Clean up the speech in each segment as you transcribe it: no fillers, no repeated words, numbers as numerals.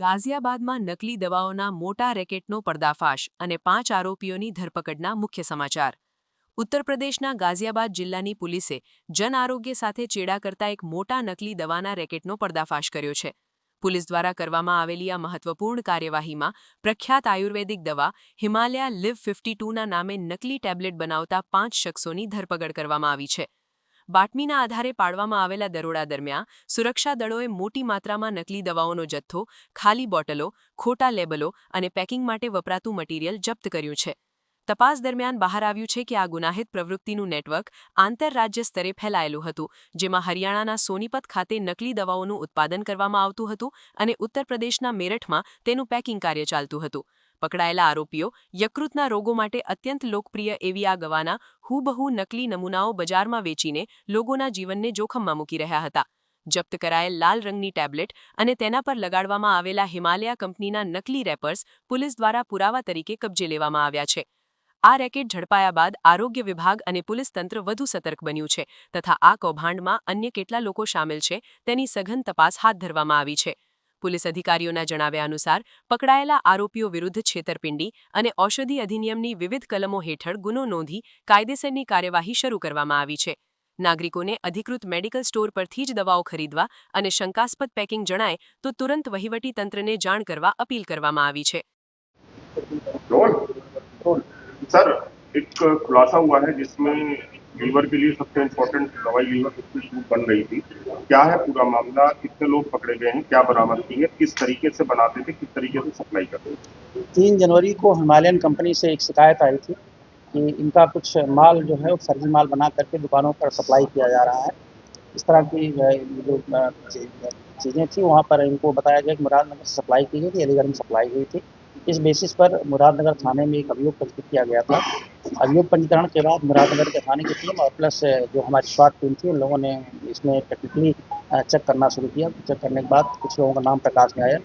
ગાઝિયાબાદમાં નકલી દવાઓના મોટા રેકેટનો પર્દાફાશ અને 5 આરોપીઓની ધરપકડના મુખ્ય સમાચાર. ઉત્તર પ્રદેશના ગાઝિયાબાદ જિલ્લાની પોલીસે જન આરોગ્ય સાથે ચેડા કરતા એક મોટા નકલી દવાના રેકેટનો પર્દાફાશ કર્યો છે. પોલીસ દ્વારા કરવામાં આવેલી આ મહત્વપૂર્ણ કાર્યવાહીમાં પ્રખ્યાત આયુર્વેદિક દવા હિમાલયા લિવ 52ના નામે નકલી ટેબ્લેટ બનાવતા 5 શખ્સોની ધરપકડ કરવામાં આવી છે. બાતમીના આધારે પાડવામાં આવેલા દરોડા દરમિયાન સુરક્ષા દળોએ મોટી માત્રામાં નકલી દવાઓનો જથ્થો, ખાલી બોટલો, ખોટા લેબલો અને પેકિંગ માટે વપરાતું મટીરીયલ જપ્ત કર્યું છે. તપાસ દરમિયાન બહાર આવ્યું છે કે આ ગુનાહિત પ્રવૃત્તિનું નેટવર્ક આંતરરાજ્ય સ્તરે ફેલાયેલું હતું, જેમાં હરિયાણાના સોનીપત ખાતે નકલી દવાઓનું ઉત્પાદન કરવામાં આવતું હતું અને ઉત્તર પ્રદેશના મેરઠમાં તેનું પેકિંગ કાર્ય ચાલતું હતું. પકડાયેલા આરોપીઓ યકૃતના રોગો માટે અત્યંત લોકપ્રિય એવી આ દવાના હુબહુ નકલી નમૂનાઓ બજારમાં વેચીને લોકોના જીવનને જોખમમાં મૂકી રહ્યા હતા. જપ્ત કરાયેલ લાલ રંગની ટેબ્લેટ અને તેના પર લગાડવામાં આવેલા હિમાલયા કંપનીના નકલી રેપર્સ પોલીસ દ્વારા પુરાવા તરીકે કબજે લેવામાં આવ્યા છે. આ રેકેટ ઝડપાયા બાદ આરોગ્ય વિભાગ અને પોલીસ તંત્ર વધુ સતર્ક બન્યું છે તથા આ કૌભાંડમાં અન્ય કેટલા લોકો સામેલ છે તેની સઘન તપાસ હાથ ધરવામાં આવી છે. પોલીસ અધિકારીઓના જણાવ્યા અનુસાર પકડાયેલા આરોપીઓ વિરુદ્ધ છેતરપિંડી અને ઔષધિ અધિનિયમની વિવિધ કલમો હેઠળ ગુનો નોંધી કાયદેસરની કાર્યવાહી શરૂ કરવામાં આવી છે. નાગરિકોને અધિકૃત મેડિકલ સ્ટોર પરથી જ દવાઓ ખરીદવા અને શંકાસ્પદ પેકિંગ જણાય તો તુરંત વહીવટી તંત્રને જાણ કરવા અપીલ કરવામાં આવી છે. सर, एक खुलासा हुआ है जिसमें लीवर के लिए सबसे इम्पोर्टेंट दवाई लीवर 52 बन रही थी. क्या है पूरा मामला, कितने लोग पकड़े गए हैं, क्या बरामद की है, किस तरीके से बनाते थे, किस तरीके से सप्लाई करते थे? 3 जनवरी को हिमालयन कंपनी से एक शिकायत आई थी कि इनका कुछ माल जो है वो फर्जी माल बना करके दुकानों पर सप्लाई किया जा रहा है. इस तरह की जो चीज़ें थी वहाँ पर इनको बताया गया कि मुरादनगर से सप्लाई की गई थी, अलीगढ़ में सप्लाई हुई थी. इस बेसिस पर मुरादनगर थाने में एक अभियोग पंजीकृत किया गया था. अभियोग पंजीकरण के बाद मुरादनगर के थाने की टीम और प्लस जो हमारी स्वाट टीम थी उन लोगों ने इसमें टेक्निकली चेक करना शुरू किया. चेक करने के बाद कुछ लोगों का नाम प्रकाश में आया.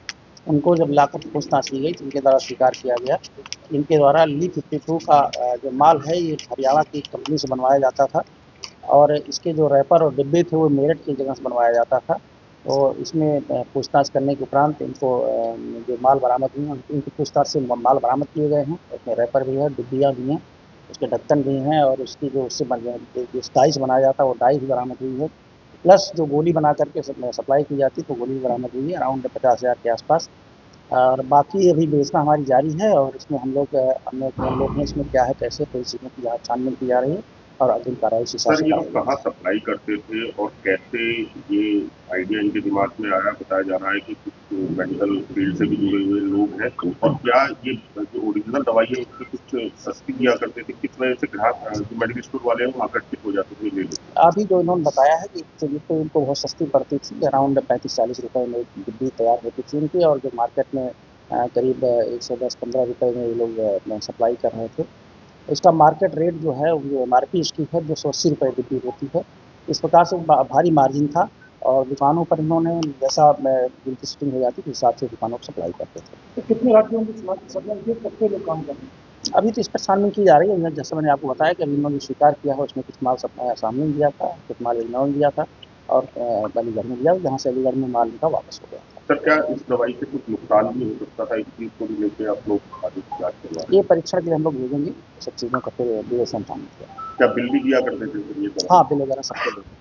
उनको जब लाकर पूछताछ की गई तो इनके द्वारा स्वीकार किया गया. इनके द्वारा ली 52 का जो माल है ये हरियाणा की कंपनी से बनवाया जाता था और इसके जो रैपर और डिब्बे थे वो मेरठ की जगह से बनवाया जाता था. तो इसमें पूछताछ करने के उपरांत इनको जो माल बरामद हुए हैं उनकी पूछताछ से माल बरामद किए गए हैं. उसमें रैपर भी है, डिब्बियाँ भी हैं, उसके ढक्कन भी हैं और उसकी जो उससे जो डाइस बनाया जाता है वो डाइस भी बरामद हुई है. प्लस जो गोली बना करके सप्लाई की जाती तो गोली भी बरामद हुई है अराउंड 50,000 के आसपास. और बाकी अभी बेचना हमारी जारी है और इसमें हम लोग हैं इसमें क्या है कैसे कोई चीज़ों की छानबीन की जा रही है और अग्रिम कार्रवाई सर ये लोग कहाँ सप्लाई करते थे और कैसे ये आइडिया इनके दिमाग में आया? बताया जा रहा है कि कुछ मेडिकल फील्ड से भी जुड़े हुए लोग हैं और क्या ये जो ओरिजिनल दवाई है उसकी कुछ सस्ती किया करते थे, किस वजह से ग्राहक जो मेडिकल स्टोर वाले हैं वो आकर्षित हो जाते थे ले लेते? अभी जो इन्होंने बताया है कि तो इनको बहुत सस्ती पड़ती थी, अराउंड 35-40 रुपये में डिब्बी तैयार होती थी इनकी और जो मार्केट में करीब 110-15 रुपये में ये लोग सप्लाई कर रहे थे. इसका मार्केट रेट जो है वो MRP इसकी है 280 रुपये डिब्बी होती है. इस प्रकार से भारी मार्जिन था और दुकानों पर इन्होंने जैसा बिल की सेटिंग हो जाती थी हिसाब से दुकानों को सप्लाई करते थे. तो कितने राज्यों की सप्लाई की, कितने लोग काम कर रहे हैं? अभी तो इस पर छानबीन की जा रही है. जैसे मैंने आपको बताया कि अभी इन्होंने स्वीकार किया है उसमें कुछ माल सामने दिया था, कुछ माल इग्नोर दिया था और अलीगढ़ में दिया, जहाँ से अलीगढ़ में माल इनका वापस हो गया. सर क्या इस दवाई से कुछ नुकसान भी हो सकता था? इस चीज़ को भी लेकर आप लोग आगे जांच करवा? ये परीक्षण के लिए हम लोग भेजेंगे सब चीज़ों का फिर विवेचन किया. क्या बिल भी दिया करते थे? हाँ, बिल वगैरह सबके देंगे.